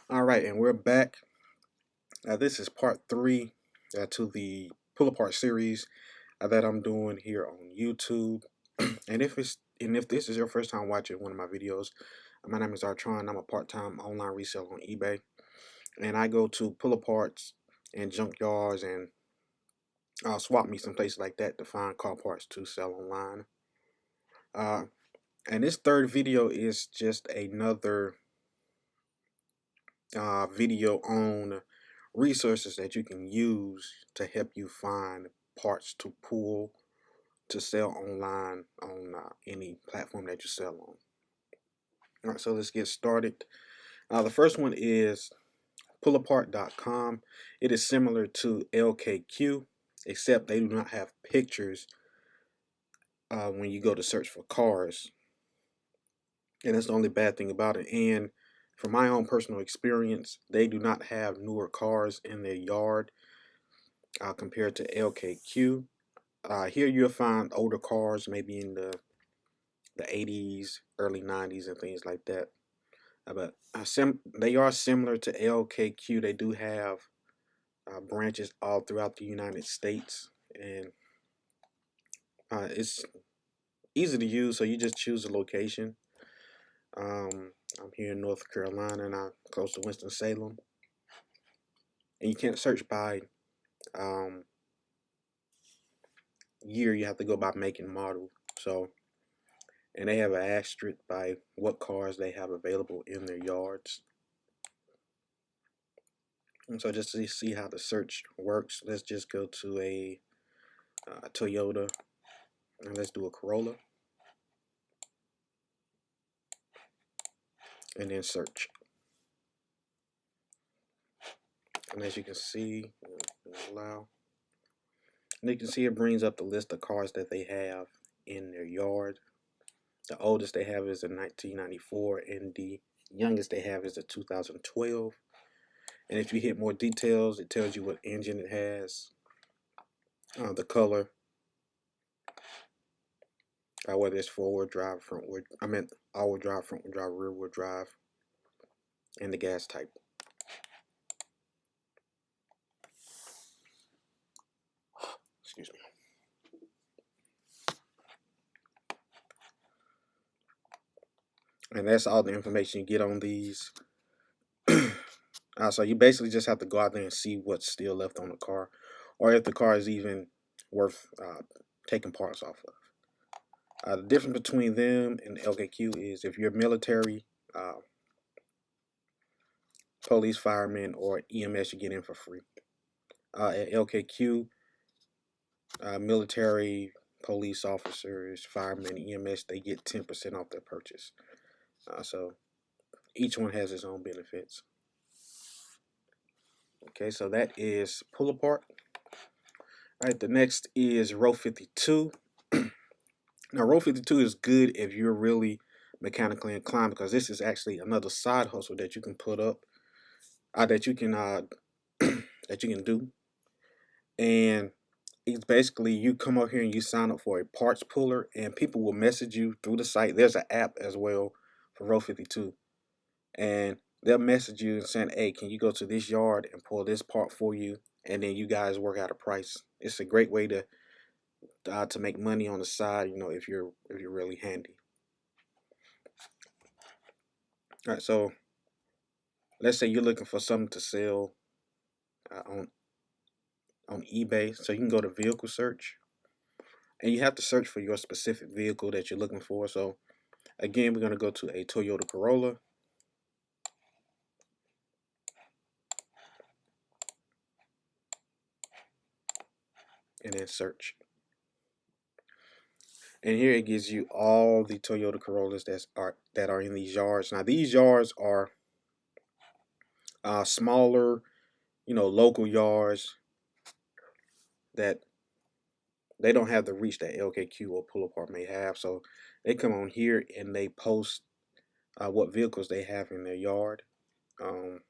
All right, and we're back. This is part three to the pull apart series that I'm doing here on YouTube. And if this is your first time watching one of my videos, my name is Artron. I'm a part-time online reseller on eBay, and I go to pull aparts and junk yards and swap meets and places like that to find car parts to sell online. Uh, and this third video is just another video on resources that you can use to help you find parts to pull to sell online on any platform that you sell on. All right, so let's get started. The first one is pullapart.com. It is similar to LKQ, except they do not have pictures when you go to search for cars. And that's the only bad thing about it. And from my own personal experience, they do not have newer cars in their yard compared to LKQ. Here you'll find older cars, maybe in the 80s, early 90s, and things like that. But they are similar to LKQ. They do have branches all throughout the United States, and it's easy to use. So you just choose a location. I'm here in North Carolina, and I'm close to Winston-Salem. And you can't search by um, year. You have to go by make and model. So, and they have an asterisk by what cars they have available in their yards. And so just to see how the search works, let's just go to a Toyota, and let's do a Corolla, and then search. And as you can see, allow, and you can see it brings up the list of cars that they have in their yard. The oldest they have is a 1994, and the youngest they have is a 2012. And if you hit more details, it tells you what engine it has, the color, whether it's four-wheel drive, all-wheel drive, front-wheel drive, rear-wheel drive, and the gas type. Excuse me. And that's all the information you get on these. So you basically just have to go out there and see what's still left on the car, or if the car is even worth taking parts off of. The difference between them and LKQ is if you're military, police, firemen, or EMS, you get in for free. At LKQ, military, police officers, firemen, EMS, they get 10% off their purchase. So each one has its own benefits. Okay, so that is pull apart. All right, the next is row 52. Now, row 52 is good if you're really mechanically inclined, because this is actually another side hustle that you can put up, that you can that you can do. And it's basically you come up here and you sign up for a parts puller, and people will message you through the site. There's an app as well for row 52, and they'll message you and saying, "Hey, can you go to this yard and pull this part for you?" And then you guys work out a price. It's a great way to make money on the side, if you're really handy. All right, so let's say you're looking for something to sell on eBay. So you can go to vehicle search, and you have to search for your specific vehicle that you're looking for. So again, we're going to go to a Toyota Corolla, and then search. And here it gives you all the Toyota Corollas that are in these yards. Now these yards are smaller, local yards that they don't have the reach that LKQ or Pull Apart may have. So they come on here and they post what vehicles they have in their yard. And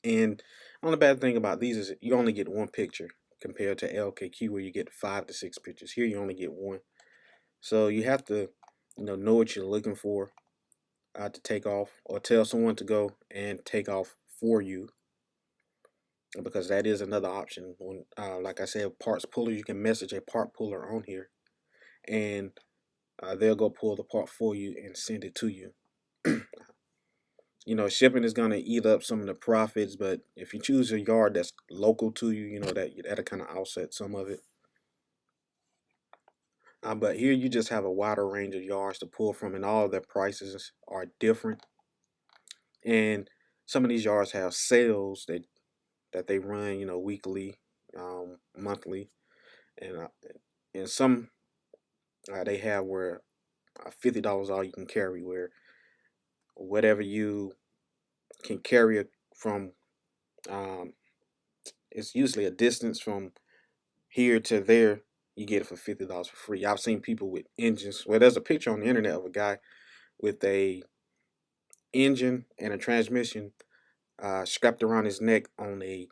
the only bad thing about these is you only get one picture compared to LKQ, where you get 5 to 6 pictures. Here you only get one. So you have to know what you're looking for. to take off, or tell someone to go and take off for you, because that is another option. When, like I said, parts puller, you can message a part puller on here, and they'll go pull the part for you and send it to you. Shipping is gonna eat up some of the profits, but if you choose a yard that's local to you, that'll kind of offset some of it. But here you just have a wider range of yards to pull from, and all of their prices are different. And some of these yards have sales that they run, weekly, monthly, and some they have where $50 all you can carry, where whatever you can carry it from, um, it's usually a distance from here to there. You get it for $50 for free. I've seen people with engines. Well, there's a picture on the internet of a guy with a engine and a transmission strapped around his neck on a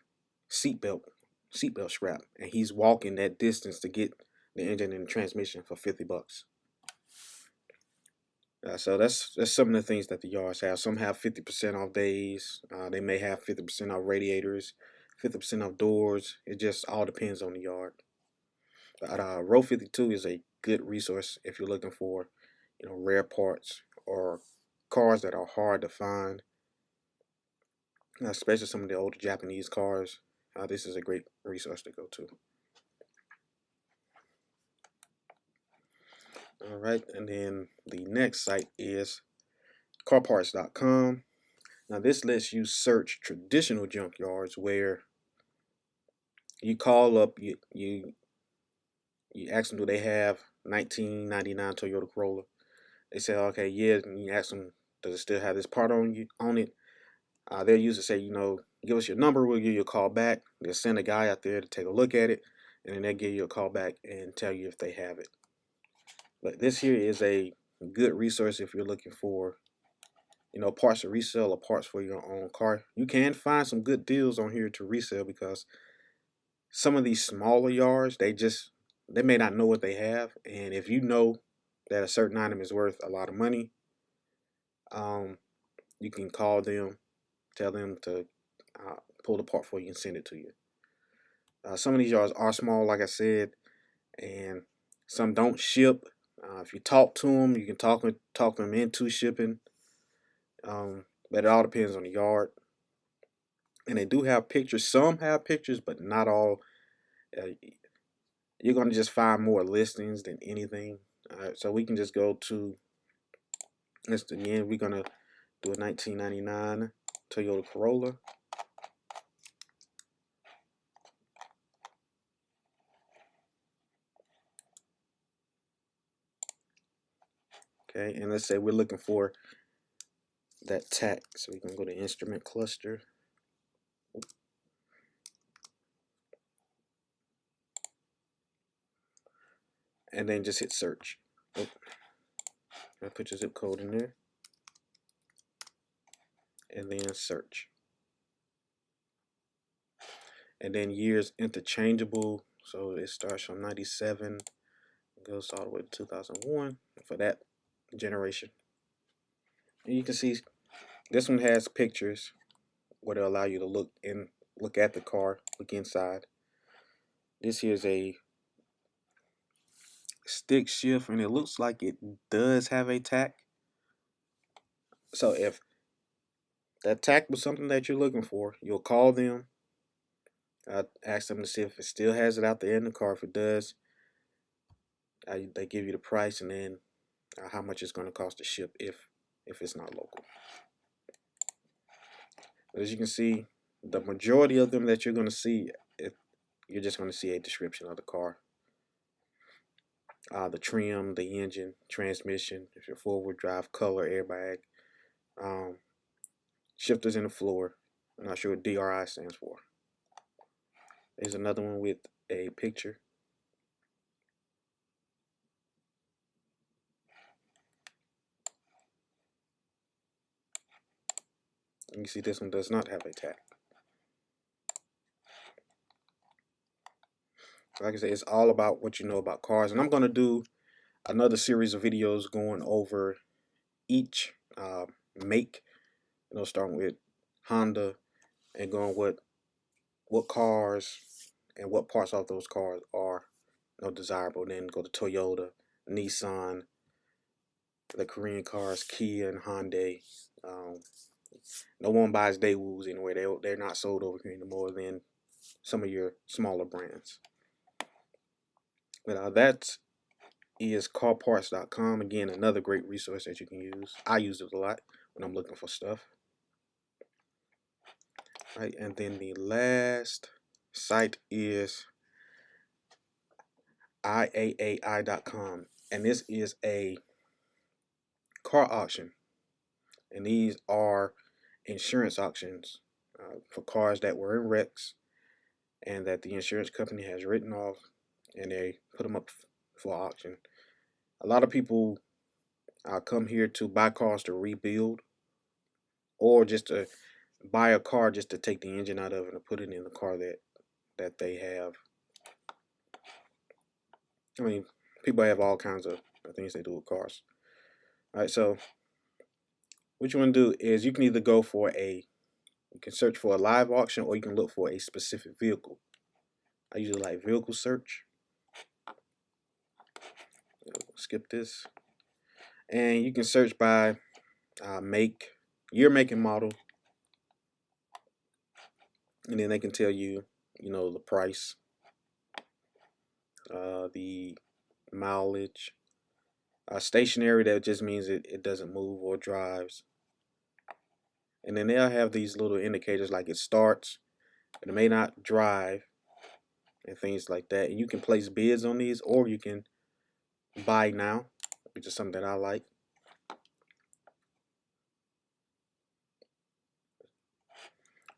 seatbelt seatbelt strap, and he's walking that distance to get the engine and the transmission for $50. So that's some of the things that the yards have. Some have 50% off days. They may have 50% off radiators, 50% off doors. It just all depends on the yard. But Row 52 is a good resource if you're looking for, rare parts or cars that are hard to find, especially some of the older Japanese cars. This is a great resource to go to. All right, and then the next site is carparts.com. Now, this lets you search traditional junkyards where you call up, you ask them, do they have 1999 Toyota Corolla? They say, okay, yeah. And you ask them, does it still have this part on it? They'll usually say, give us your number, we'll give you a call back. They'll send a guy out there to take a look at it, and then they'll give you a call back and tell you if they have it. But this here is a good resource if you're looking for, parts to resell or parts for your own car. You can find some good deals on here to resell, because some of these smaller yards, they may not know what they have, and if you know that a certain item is worth a lot of money, you can call them, tell them to pull the part for you and send it to you. Some of these yards are small, like I said, and some don't ship. If you talk to them, you can talk them into shipping, but it all depends on the yard. And they do have pictures. Some have pictures, but not all. Uh, you're going to just find more listings than anything. So we can just go to this again. We're going to do a 1999 Toyota Corolla. Okay, and let's say we're looking for that tach. So we can go to instrument cluster. And then just hit search. I put your zip code in there. And then search. And then years interchangeable. So it starts from 97, goes all the way to 2001 for that generation. And you can see this one has pictures where they'll allow you to look at the car, look inside. This here is a stick shift, and it looks like it does have a tach. So if that tach was something that you're looking for, you'll call them. Ask them to see if it still has it out there in the car. If it does, they give you the price, and then how much it's going to cost to ship if it's not local. But as you can see, the majority of them that you're going to see, you're just going to see a description of the car. The trim, the engine, transmission, if you're forward drive, color, airbag, shifters in the floor. I'm not sure what DRI stands for. There's another one with a picture. You can see this one does not have a tach. Like I said, it's all about what you know about cars. And I'm going to do another series of videos going over each make, starting with Honda and going with what cars and what parts of those cars are desirable. Then go to Toyota, Nissan, the Korean cars, Kia and Hyundai. Um, no one buys Daewoo's anyway. They're not sold over here anymore than some of your smaller brands. But that is carparts.com. Again, another great resource that you can use. I use it a lot when I'm looking for stuff. Right, and then the last site is IAAI.com, and this is a car auction, and these are insurance auctions for cars that were in wrecks and that the insurance company has written off, and they put them up for auction. A lot of people come here to buy cars to rebuild, or just to buy a car just to take the engine out of it and put it in the car that they have. I mean, people have all kinds of things they do with cars. All right, so what you want to do is you can either you can search for a live auction, or you can look for a specific vehicle. I usually like vehicle search. Skip this. And you can search by make, year, make, and model. And then they can tell you, the price, the mileage. Stationary, that just means it doesn't move or drives. And then they'll have these little indicators like it starts, and it may not drive, and things like that. And you can place bids on these, or you can buy now, which is something that I like.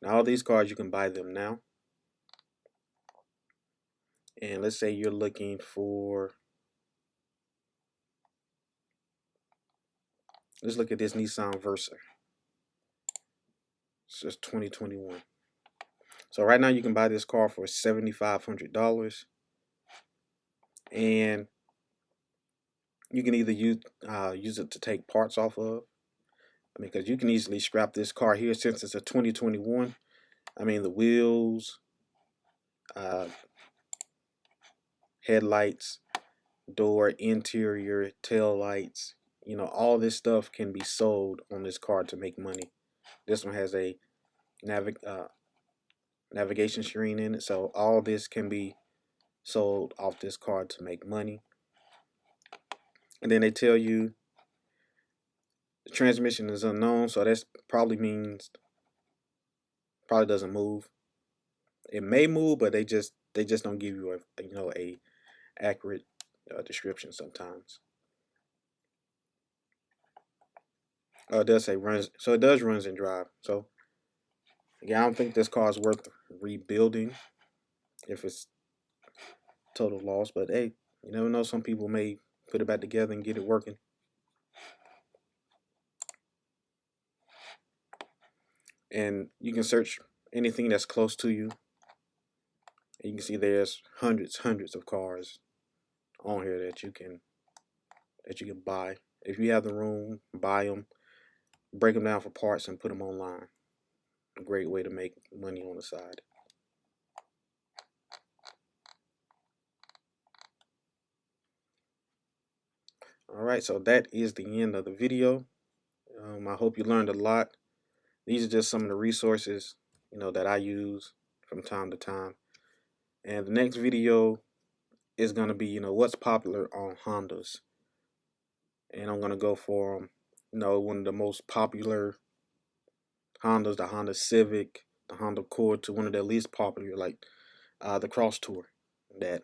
Now, all these cars, you can buy them now. And let's say you're looking for, let's look at this Nissan Versa. It's just 2021. So right now you can buy this car for $7,500, and you can either use it to take parts off of. I mean, because you can easily scrap this car here since it's a 2021. I mean, the wheels, uh, headlights, door, interior, tail lights, all this stuff can be sold on this car to make money. This one has a navigation screen in it, so all this can be sold off this car to make money. And then they tell you the transmission is unknown, so that probably means probably doesn't move. It may move, but they just don't give you a accurate description sometimes. It does say runs, so it does runs and drive. So again, I don't think this car is worth rebuilding if it's total loss. But hey, you never know. Some people may put it back together and get it working. And you can search anything that's close to you. And you can see there's hundreds of cars on here that you can buy. If you have the room, buy them, break them down for parts, and put them online. A great way to make money on the side. Alright, so that is the end of the video. I hope you learned a lot. These are just some of the resources that I use from time to time. And the next video is going to be what's popular on Hondas. And I'm going to go for one of the most popular Hondas, the Honda Civic, the Honda Accord, to one of the least popular, like the Cross Tour, that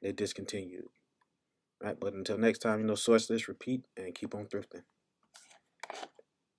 they discontinued. Right, but until next time, source this, repeat, and keep on thrifting.